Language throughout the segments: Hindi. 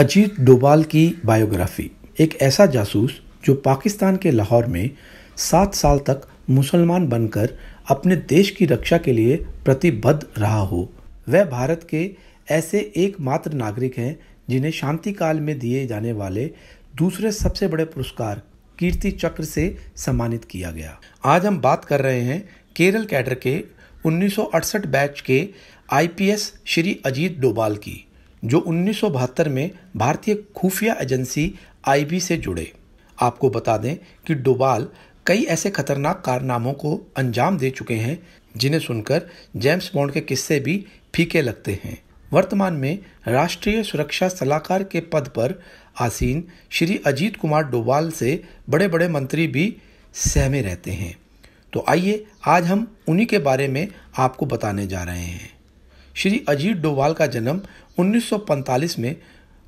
अजीत डोभाल की बायोग्राफी। एक ऐसा जासूस जो पाकिस्तान के लाहौर में 7 साल तक मुसलमान बनकर अपने देश की रक्षा के लिए प्रतिबद्ध रहा हो। वह भारत के ऐसे एकमात्र नागरिक हैं जिन्हें शांति काल में दिए जाने वाले दूसरे सबसे बड़े पुरस्कार कीर्ति चक्र से सम्मानित किया गया। आज हम बात कर रहे हैं केरल कैडर के 1968 बैच के आईपीएस श्री अजीत डोभाल की, जो 1972 में भारतीय खुफिया एजेंसी आईबी से जुड़े। आपको बता दें कि डोभाल कई ऐसे खतरनाक कारनामों को अंजाम दे चुके हैं जिन्हें सुनकर जेम्स बॉन्ड के किस्से भी फीके लगते हैं। वर्तमान में राष्ट्रीय सुरक्षा सलाहकार के पद पर आसीन श्री अजीत कुमार डोभाल से बड़े बड़े मंत्री भी सहमे रहते हैं। तो आइए आज हम उन्हीं के बारे में आपको बताने जा रहे हैं। श्री अजीत डोभाल का जन्म 1945 में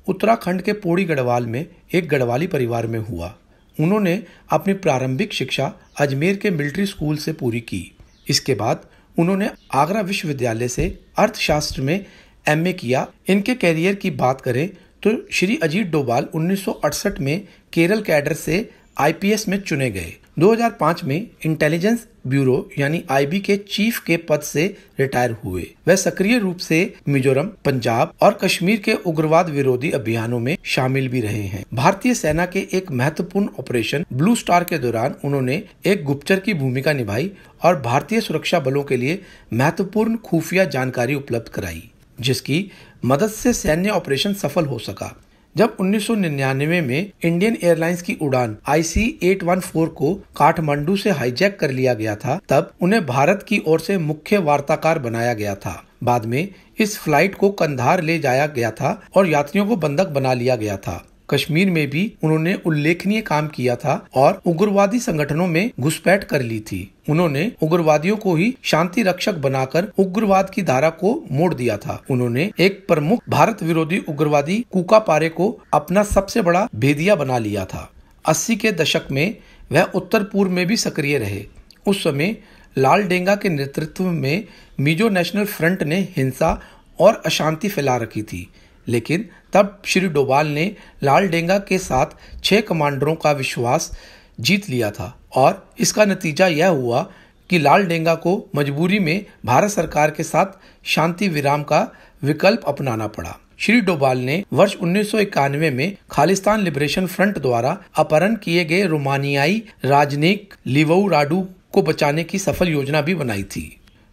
उत्तराखंड के पौड़ी गढ़वाल में एक गढ़वाली परिवार में हुआ। उन्होंने अपनी प्रारंभिक शिक्षा अजमेर के मिलिट्री स्कूल से पूरी की। इसके बाद उन्होंने आगरा विश्वविद्यालय से अर्थशास्त्र में एमए किया। इनके कैरियर की बात करें तो श्री अजीत डोभाल 1968 में केरल कैडर से आईपीएस में चुने गए। 2005 में इंटेलिजेंस ब्यूरो यानी आईबी के चीफ के पद से रिटायर हुए। वह सक्रिय रूप से मिजोरम, पंजाब और कश्मीर के उग्रवाद विरोधी अभियानों में शामिल भी रहे हैं। भारतीय सेना के एक महत्वपूर्ण ऑपरेशन ब्लू स्टार के दौरान उन्होंने एक गुप्तचर की भूमिका निभाई और भारतीय सुरक्षा बलों के लिए महत्वपूर्ण खुफिया जानकारी उपलब्ध कराई, जिसकी मदद से सैन्य ऑपरेशन सफल हो सका। जब 1999 में इंडियन एयरलाइंस की उड़ान IC-814 को काठमांडू से हाईजैक कर लिया गया था, तब उन्हें भारत की ओर से मुख्य वार्ताकार बनाया गया था। बाद में इस फ्लाइट को कंधार ले जाया गया था और यात्रियों को बंधक बना लिया गया था। कश्मीर में भी उन्होंने उल्लेखनीय काम किया था और उग्रवादी संगठनों में घुसपैठ कर ली थी। उन्होंने उग्रवादियों को ही शांति रक्षक बनाकर उग्रवाद की धारा को मोड़ दिया था। उन्होंने एक प्रमुख भारत विरोधी उग्रवादी कूका पारे को अपना सबसे बड़ा भेदिया बना लिया था। 80 के दशक में वह उत्तर पूर्व में भी सक्रिय रहे। उस समय लाल डेंगा के नेतृत्व में मिजो नेशनल फ्रंट ने हिंसा और अशांति फैला रखी थी, लेकिन तब श्री डोभाल ने लाल डेंगा के साथ 6 कमांडरों का विश्वास जीत लिया था और इसका नतीजा यह हुआ कि लाल डेंगा को मजबूरी में भारत सरकार के साथ शांति विराम का विकल्प अपनाना पड़ा। श्री डोभाल ने वर्ष 1991 में खालिस्तान लिबरेशन फ्रंट द्वारा अपहरण किए गए रोमानियाई राजनयिक लिवऊ राडू को बचाने की सफल योजना भी बनाई थी।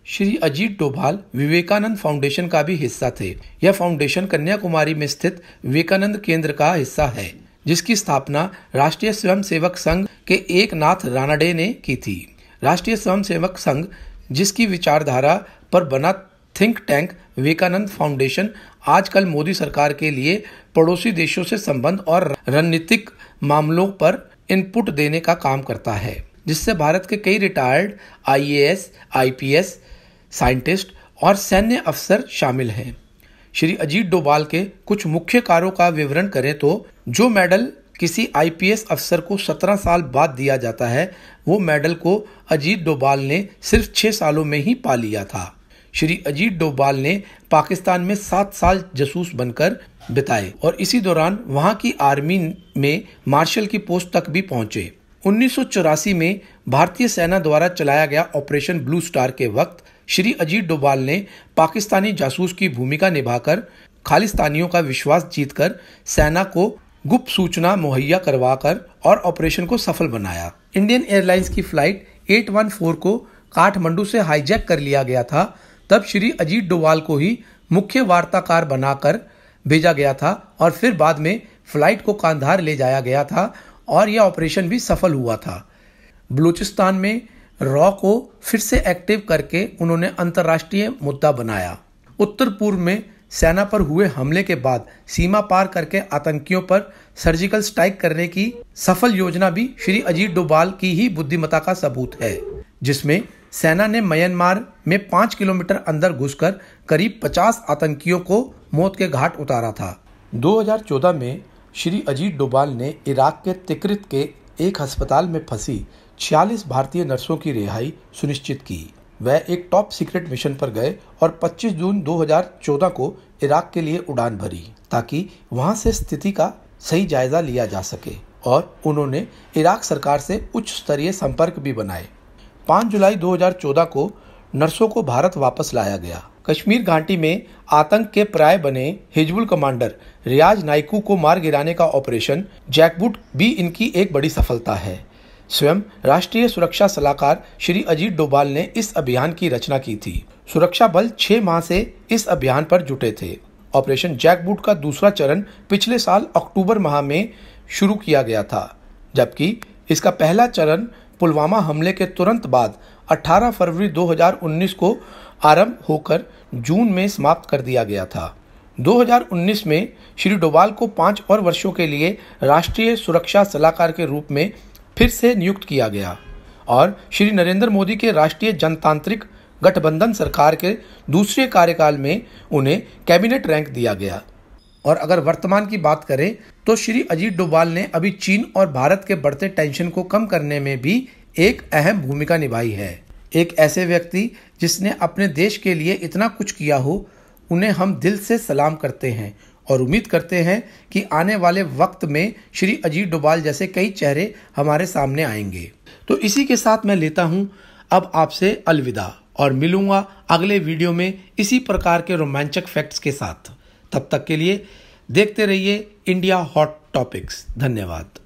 श्री अजीत डोभाल विवेकानंद फाउंडेशन का भी हिस्सा थे। यह फाउंडेशन कन्याकुमारी में स्थित विवेकानंद केंद्र का हिस्सा है, जिसकी स्थापना राष्ट्रीय स्वयंसेवक संघ के एकनाथ रानाडे ने की थी। राष्ट्रीय स्वयंसेवक संघ, जिसकी विचारधारा पर बना थिंक टैंक विवेकानंद फाउंडेशन, आजकल मोदी सरकार के लिए पड़ोसी देशों से संबंध और रणनीतिक मामलों पर इनपुट देने का काम करता है, जिससे भारत के कई रिटायर्ड IAS, IPS साइंटिस्ट और सैन्य अफसर शामिल हैं। श्री अजीत डोभाल के कुछ मुख्य कार्यों का विवरण करें तो जो मेडल किसी IPS अफसर को 17 साल बाद दिया जाता है, वो मेडल को अजीत डोभाल ने सिर्फ 6 सालों में ही पा लिया था। श्री अजीत डोभाल ने पाकिस्तान में 7 साल जासूस बनकर बिताए और इसी दौरान वहां की आर्मी में मार्शल की पोस्ट तक भी पहुंचे। 1984 में भारतीय सेना द्वारा चलाया गया ऑपरेशन ब्लू स्टार के वक्त श्री अजीत डोभाल ने पाकिस्तानी जासूस की भूमिका निभाकर खालिस्तानियों का विश्वास जीतकर सेना को गुप्त सूचना मुहैया करवाकर और ऑपरेशन को सफल बनाया। इंडियन एयरलाइंस की फ्लाइट 814 को काठमांडू से हाईजैक कर लिया गया था। तब श्री अजीत डोभाल को ही मुख्य वार्ताकार बनाकर भेजा गया था और फिर बाद में फ्लाइट को कांधार ले जाया गया था और यह ऑपरेशन भी सफल हुआ था। बलूचिस्तान में रॉ को फिर से एक्टिव करके उन्होंने अंतर्राष्ट्रीय मुद्दा बनाया। उत्तर पूर्व में सेना पर हुए हमले के बाद सीमा पार करके आतंकियों पर सर्जिकल स्ट्राइक करने की सफल योजना भी श्री अजीत डोभाल की ही बुद्धिमत्ता का सबूत है, जिसमें सेना ने म्यांमार में 5 किलोमीटर अंदर घुसकर करीब 50 आतंकियों को मौत के घाट उतारा था। 2014 में श्री अजीत डोभाल ने इराक के तिक्रित के एक अस्पताल में फंसी 46 भारतीय नर्सों की रिहाई सुनिश्चित की। वह एक टॉप सीक्रेट मिशन पर गए और 25 जून 2014 को इराक के लिए उड़ान भरी। ताकि वहां से स्थिति का सही जायजा लिया जा सके और उन्होंने इराक सरकार से उच्च स्तरीय संपर्क भी बनाए। 5 जुलाई 2014 को नर्सों को भारत वापस लाया गया। कश्मीर घाटी में आतंक के पर्याय बने हिजबुल कमांडर रियाज नाइकू को मार गिराने का ऑपरेशन जैकबूट भी इनकी एक बड़ी सफलता है। स्वयं राष्ट्रीय सुरक्षा सलाहकार श्री अजीत डोभाल ने इस अभियान की रचना की थी। सुरक्षा बल 6 माह से इस अभियान पर जुटे थे। ऑपरेशन जैकबूट का दूसरा चरण पिछले साल अक्टूबर माह में शुरू किया गया था, जबकि इसका पहला चरण पुलवामा हमले के तुरंत बाद 18 फरवरी 2019 को आरंभ होकर जून में समाप्त कर दिया गया था। 2019 में श्री डोभाल को 5 और वर्षों के लिए राष्ट्रीय सुरक्षा सलाहकार के रूप में फिर से नियुक्त किया गया और श्री नरेंद्र मोदी के राष्ट्रीय जनतांत्रिक गठबंधन सरकार के दूसरे कार्यकाल में उन्हें कैबिनेट रैंक दिया गया। और अगर वर्तमान की बात करें तो श्री अजीत डोभाल ने अभी चीन और भारत के बढ़ते टेंशन को कम करने में भी एक अहम भूमिका निभाई है। एक ऐसे व्यक्ति जिसने अपने देश के लिए इतना कुछ किया हो, उन्हें हम दिल से सलाम करते हैं और उम्मीद करते हैं कि आने वाले वक्त में श्री अजीत डोभाल जैसे कई चेहरे हमारे सामने आएंगे। तो इसी के साथ मैं लेता हूं अब आपसे अलविदा और मिलूंगा अगले वीडियो में इसी प्रकार के रोमांचक फैक्ट्स के साथ। तब तक के लिए देखते रहिए इंडिया हॉट टॉपिक्स। धन्यवाद।